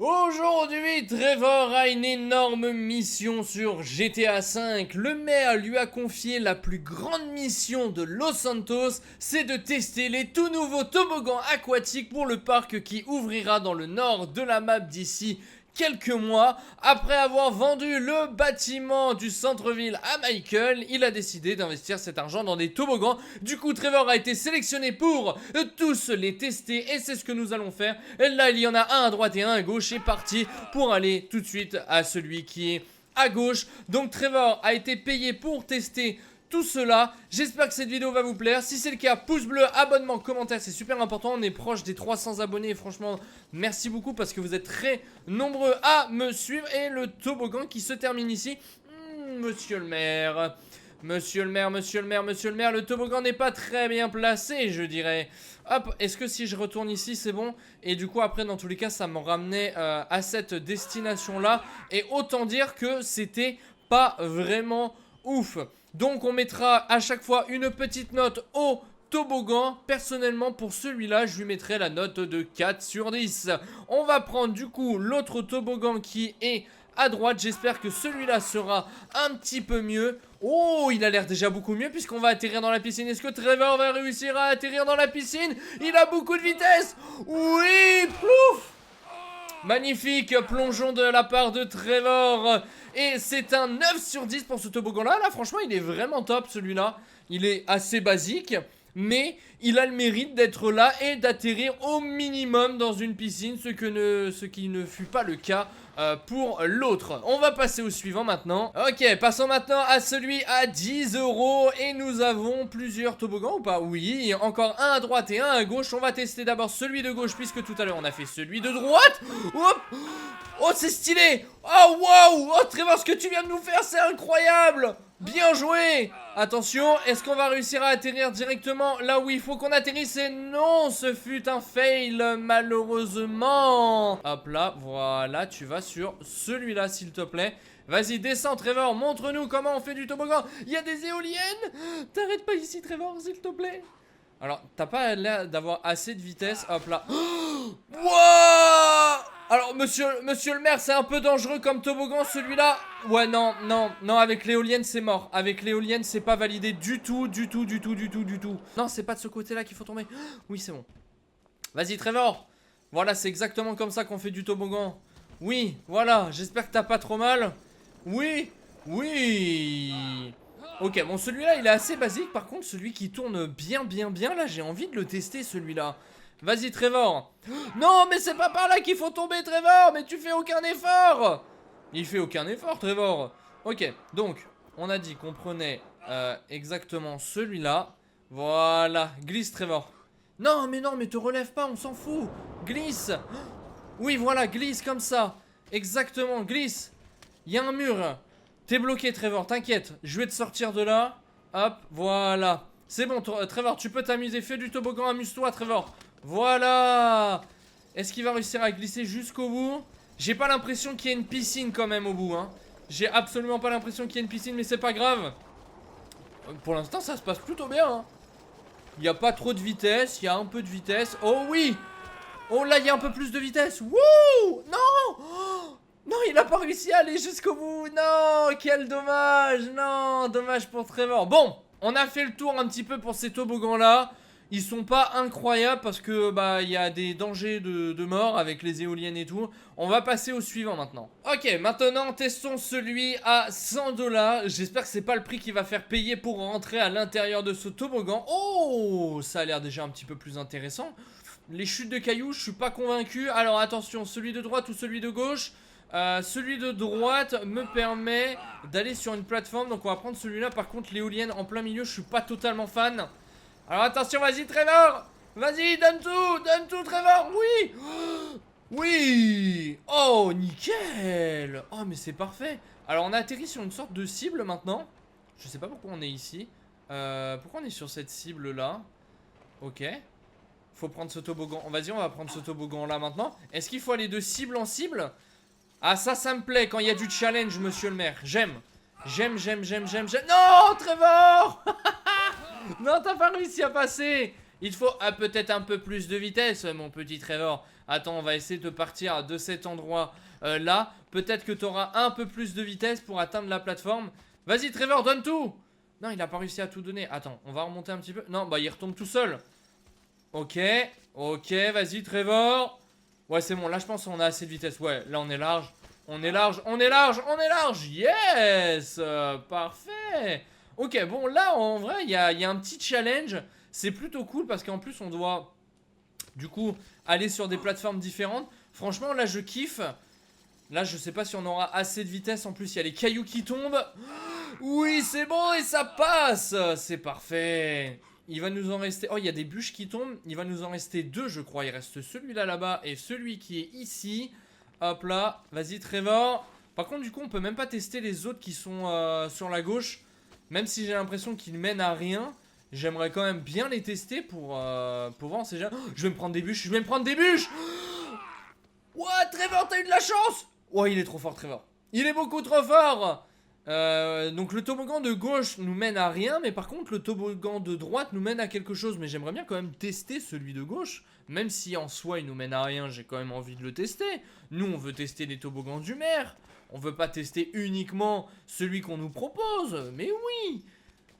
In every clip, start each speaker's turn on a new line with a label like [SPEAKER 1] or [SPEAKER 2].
[SPEAKER 1] Aujourd'hui, Trevor a une énorme mission sur GTA V. Le maire lui a confié la plus grande mission de Los Santos, c'est de tester les tout nouveaux toboggans aquatiques pour le parc qui ouvrira dans le nord de la map d'ici quelques mois. Après avoir vendu le bâtiment du centre-ville à Michael, il a décidé d'investir cet argent dans des toboggans. Du coup, Trevor a été sélectionné pour tous les tester et c'est ce que nous allons faire. Et là, il y en a un à droite et un à gauche. Et parti pour aller tout de suite à celui qui est à gauche. Donc Trevor a été payé pour tester tout cela. J'espère que cette vidéo va vous plaire. Si c'est le cas, pouce bleu, abonnement, commentaire, c'est super important. On est proche des 300 abonnés et franchement, merci beaucoup parce que vous êtes très nombreux à me suivre. Et le toboggan qui se termine ici. Monsieur le maire, monsieur le maire, monsieur le maire, monsieur le maire, le toboggan n'est pas très bien placé, je dirais. Hop, est-ce que si je retourne ici, c'est bon? Et du coup, après, dans tous les cas, ça me ramenait à cette destination-là. Et autant dire que c'était pas vraiment ouf. Donc on mettra à chaque fois une petite note au toboggan. Personnellement pour celui-là je lui mettrai la note de 4 sur 10. On va prendre du coup l'autre toboggan qui est à droite. J'espère que celui-là sera un petit peu mieux. Oh, il a l'air déjà beaucoup mieux puisqu'on va atterrir dans la piscine. Est-ce que Trevor va réussir à atterrir dans la piscine? Il a beaucoup de vitesse. Oui, plouf. Magnifique plongeon de la part de Trevor. Et c'est un 9 sur 10 pour ce toboggan là. Là franchement il est vraiment top celui-là. Il est assez basique, mais il a le mérite d'être là et d'atterrir au minimum dans une piscine, ce qui ne fut pas le cas pour l'autre. On va passer au suivant maintenant. Ok, passons maintenant à celui à 10 €. Et nous avons plusieurs toboggans ou pas? Oui, encore un à droite et un à gauche. On va tester d'abord celui de gauche puisque tout à l'heure on a fait celui de droite. Hop. Oh, c'est stylé. Oh, waouh. Oh, Trevor, ce que tu viens de nous faire, c'est incroyable. Bien joué. Attention, est-ce qu'on va réussir à atterrir directement là où il faut qu'on atterrisse? Et non, ce fut un fail malheureusement. Hop là, voilà, tu vas sur celui-là s'il te plaît. Vas-y, descends Trevor, montre-nous comment on fait du toboggan. Il y a des éoliennes. T'arrêtes pas ici Trevor, s'il te plaît. Alors, t'as pas l'air d'avoir assez de vitesse. Hop là. Wouah. Alors, monsieur le maire, c'est un peu dangereux comme toboggan, celui-là. Ouais, non, avec l'éolienne, c'est mort. Avec l'éolienne, c'est pas validé du tout. Non, c'est pas de ce côté-là qu'il faut tomber. Oui, c'est bon. Vas-y, Trevor. Voilà, c'est exactement comme ça qu'on fait du toboggan. Oui, voilà, j'espère que t'as pas trop mal. Oui. Ok, bon, celui-là, il est assez basique. Par contre, celui qui tourne bien, là, j'ai envie de le tester, celui-là. Vas-y Trevor. Non mais c'est pas par là qu'il faut tomber Trevor. Mais tu fais aucun effort. Il fait aucun effort Trevor. Ok, donc on a dit qu'on prenait exactement celui-là. Voilà, glisse Trevor. Non mais te relève pas, on s'en fout. Glisse. Oui voilà, glisse comme ça. Exactement, glisse. Il y a un mur. T'es bloqué Trevor, t'inquiète. Je vais te sortir de là. Hop, voilà. C'est bon Trevor, tu peux t'amuser. Fais du toboggan, amuse-toi Trevor. Voilà. Est-ce qu'il va réussir à glisser jusqu'au bout? J'ai pas l'impression qu'il y ait une piscine quand même au bout hein. J'ai absolument pas l'impression qu'il y ait une piscine, mais c'est pas grave. Pour l'instant ça se passe plutôt bien hein. Il n'y a pas trop de vitesse, il y a un peu de vitesse. Oh oui. Oh là il y a un peu plus de vitesse. Wouh. Non. Oh, non il a pas réussi à aller jusqu'au bout. Non, quel dommage. Non, dommage pour Trevor. Bon, on a fait le tour un petit peu pour ces toboggans là. Ils sont pas incroyables parce que bah il y a des dangers de mort avec les éoliennes et tout. On va passer au suivant maintenant. Ok, maintenant testons celui à 100 $. J'espère que c'est pas le prix qui va faire payer pour rentrer à l'intérieur de ce toboggan. Oh, ça a l'air déjà un petit peu plus intéressant. Les chutes de cailloux, je suis pas convaincu. Alors attention, celui de droite ou celui de gauche? Celui de droite me permet d'aller sur une plateforme. Donc on va prendre celui-là. Par contre l'éolienne en plein milieu, je suis pas totalement fan. Alors attention, vas-y Trevor. Vas-y, donne tout Trevor. Oui. Oui. Oh, nickel. Oh, mais c'est parfait. Alors on a atterri sur une sorte de cible maintenant. Je sais pas pourquoi on est ici. Pourquoi on est sur cette cible là? Ok. Faut prendre ce toboggan. Vas-y, on va prendre ce toboggan là maintenant. Est-ce qu'il faut aller de cible en cible? Ah ça me plaît quand il y a du challenge, monsieur le maire. J'aime. Non, Trevor. Non, t'as pas réussi à passer. Il te faut peut-être un peu plus de vitesse, mon petit Trevor. Attends, on va essayer de partir de cet endroit là. Peut-être que tu auras un peu plus de vitesse pour atteindre la plateforme. Vas-y Trevor, donne tout. Non, il a pas réussi à tout donner. Attends, on va remonter un petit peu. Non, bah il retombe tout seul. Ok, ok, vas-y Trevor. Ouais, c'est bon, là je pense qu'on a assez de vitesse. Ouais, là on est large. On est large, on est large, on est large. Yes, parfait. Ok, bon là en vrai il y a un petit challenge. C'est plutôt cool parce qu'en plus on doit du coup aller sur des plateformes différentes. Franchement là je kiffe. Là je sais pas si on aura assez de vitesse. En plus il y a les cailloux qui tombent. Oui c'est bon et ça passe. C'est parfait. Il va nous en rester... Oh il y a des bûches qui tombent. Il va nous en rester deux je crois. Il reste celui-là là-bas et celui qui est ici. Hop là. Vas-y Trevor. Par contre du coup on peut même pas tester les autres qui sont sur la gauche. Même si j'ai l'impression qu'ils mènent à rien. J'aimerais quand même bien les tester pour voir. On sait jamais. Oh, je vais me prendre des bûches. Je vais me prendre des bûches. What Trevor t'as eu de la chance. Oh il est trop fort Trevor. Il est beaucoup trop fort. Donc le toboggan de gauche nous mène à rien. Mais par contre le toboggan de droite nous mène à quelque chose. Mais j'aimerais bien quand même tester celui de gauche. Même si en soi il nous mène à rien. J'ai quand même envie de le tester. Nous on veut tester les toboggans du maire. On veut pas tester uniquement celui qu'on nous propose. Mais oui.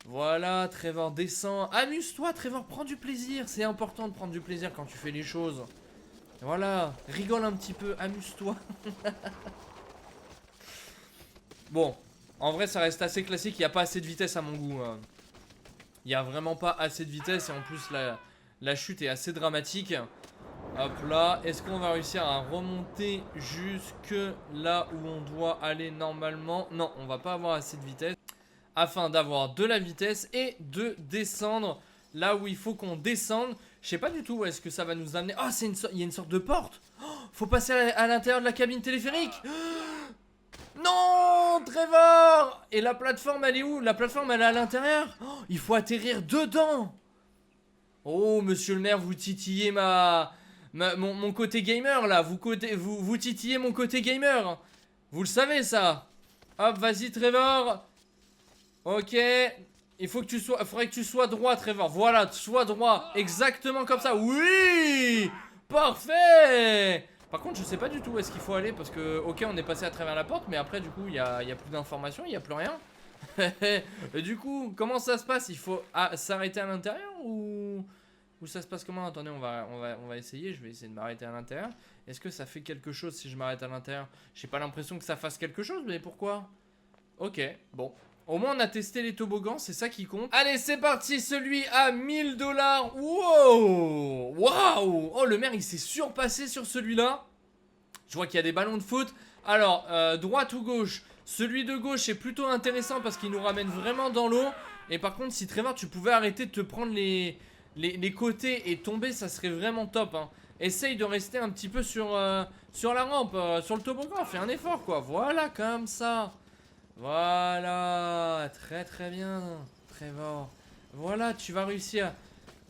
[SPEAKER 1] Voilà, Trevor, descend. Amuse-toi, Trevor, prends du plaisir. C'est important de prendre du plaisir quand tu fais les choses. Voilà, rigole un petit peu, amuse-toi. Bon, en vrai, ça reste assez classique. Il n'y a pas assez de vitesse à mon goût. Il n'y a vraiment pas assez de vitesse. Et en plus, la chute est assez dramatique. Hop là, est-ce qu'on va réussir à remonter jusque là où on doit aller normalement? Non, on va pas avoir assez de vitesse. Afin d'avoir de la vitesse et de descendre là où il faut qu'on descende. Je sais pas du tout où est-ce que ça va nous amener. Ah, il y a une sorte de porte. Oh, faut passer à l'intérieur de la cabine téléphérique. Non, Trevor. Et la plateforme, elle est où? La plateforme, elle est à l'intérieur. Oh, il faut atterrir dedans. Oh, monsieur le maire, vous titillez mon côté gamer, là. Vous titillez mon côté gamer. Vous le savez, ça. Hop, vas-y, Trevor. Ok, il faudrait que tu sois droit Trevor, voilà, sois droit, exactement comme ça, oui. Parfait. Par contre je sais pas du tout où est-ce qu'il faut aller parce que, ok on est passé à travers la porte mais après du coup il y a plus d'informations, il y a plus rien. Et du coup, comment ça se passe? Il faut s'arrêter à l'intérieur ou ça se passe comment? Attendez, on va essayer, je vais essayer de m'arrêter à l'intérieur. Est-ce que ça fait quelque chose si je m'arrête à l'intérieur? J'ai pas l'impression que ça fasse quelque chose, mais pourquoi? Ok, bon. Au moins on a testé les toboggans, c'est ça qui compte. Allez c'est parti, celui à 1000 $. Wow. Waouh. Oh le maire il s'est surpassé sur celui-là. Je vois qu'il y a des ballons de foot. Alors, droite ou gauche? Celui de gauche est plutôt intéressant parce qu'il nous ramène vraiment dans l'eau. Et par contre si Trevor tu pouvais arrêter de te prendre les côtés et tomber, ça serait vraiment top hein. Essaye de rester un petit peu sur la rampe, sur le toboggan, fais un effort quoi. Voilà comme ça. Voilà, très très bien, Trevor. Voilà, tu vas réussir.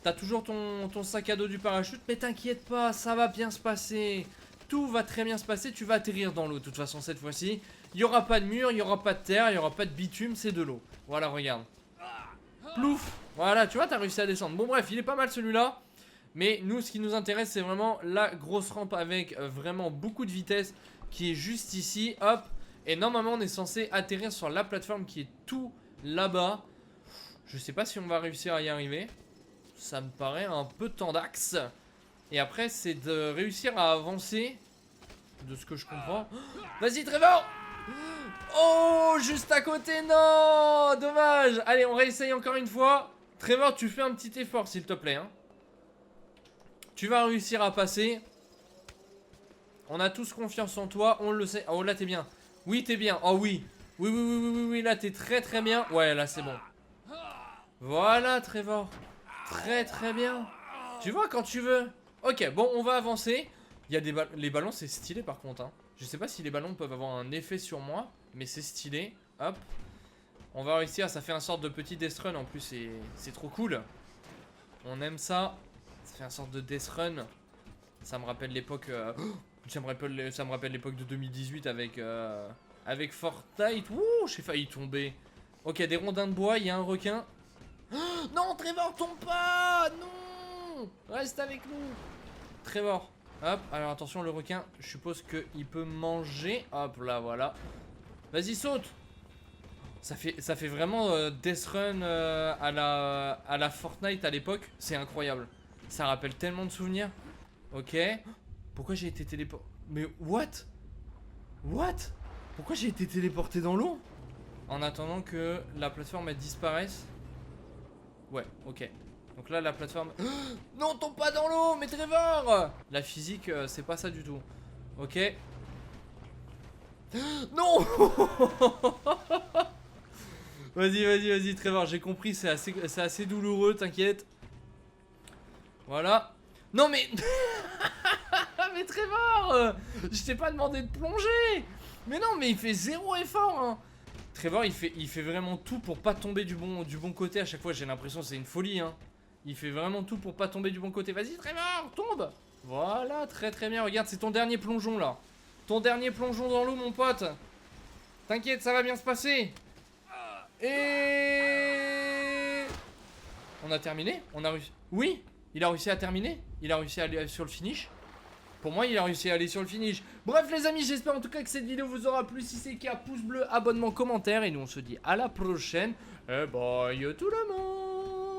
[SPEAKER 1] T'as toujours ton sac à dos du parachute, mais t'inquiète pas, ça va bien se passer. Tout va très bien se passer, tu vas atterrir dans l'eau. De toute façon, cette fois-ci, il n'y aura pas de mur, il n'y aura pas de terre, il n'y aura pas de bitume, c'est de l'eau. Voilà, regarde. Plouf. Voilà, tu vois, t'as réussi à descendre. Bon, bref, il est pas mal celui-là. Mais nous, ce qui nous intéresse, c'est vraiment la grosse rampe avec vraiment beaucoup de vitesse qui est juste ici. Hop. Et normalement on est censé atterrir sur la plateforme qui est tout là-bas. Je sais pas si on va réussir à y arriver. Ça me paraît un peu tendax. Et après c'est de réussir à avancer. De ce que je comprends. Vas-y Trevor. Oh juste à côté. Non. Dommage. Allez on réessaye encore une fois. Trevor tu fais un petit effort s'il te plaît hein. Tu vas réussir à passer. On a tous confiance en toi. On le sait. Oh là t'es bien. Oui, t'es bien. Oh oui. Oui, là, t'es très très bien. Ouais, là, c'est bon. Voilà, Trevor. Très très bien. Tu vois, quand tu veux. Ok, bon, on va avancer. Il y a les ballons, c'est stylé par contre. Hein. Je sais pas si les ballons peuvent avoir un effet sur moi, mais c'est stylé. Hop. On va réussir. Ça fait un sorte de petit death run en plus. C'est trop cool. On aime ça. Ça fait un sorte de death run. Ça me rappelle l'époque... Ça me rappelle l'époque de 2018 avec Fortnite. Ouh, j'ai failli tomber. Ok, des rondins de bois, il y a un requin. Oh, non, Trevor, tombe pas. Non. Reste avec nous. Trevor, Hop, alors attention, le requin, je suppose qu'il peut manger. Hop là, voilà. Vas-y, saute. Ça fait vraiment Death Run à la Fortnite à l'époque. C'est incroyable. Ça rappelle tellement de souvenirs. Ok. Pourquoi j'ai été téléporté? Mais what? What? Pourquoi j'ai été téléporté dans l'eau? En attendant que la plateforme elle disparaisse. Ouais, ok. Donc là la plateforme... Non, tombe pas dans l'eau, mais Trevor! La physique c'est pas ça du tout. Ok. Non. Vas-y Trevor, j'ai compris, c'est assez douloureux, t'inquiète. Voilà. Non mais... Mais Trevor, je t'ai pas demandé de plonger. Mais non, mais il fait zéro effort hein. Trevor il fait vraiment tout pour pas tomber du bon côté à chaque fois. J'ai l'impression que c'est une folie hein. Il fait vraiment tout pour pas tomber du bon côté. Vas-y Trevor, tombe. Voilà, très très bien. Regarde, c'est ton dernier plongeon là. Ton dernier plongeon dans l'eau mon pote. T'inquiète, ça va bien se passer. Et... On a terminé? On a réussi... Oui, il a réussi à terminer. Il a réussi à aller sur le finish. Pour moi, il a réussi à aller sur le finish. Bref, les amis, j'espère en tout cas que cette vidéo vous aura plu. Si c'est le cas, pouce bleu, abonnement, commentaire. Et nous, on se dit à la prochaine. Et bye tout le monde.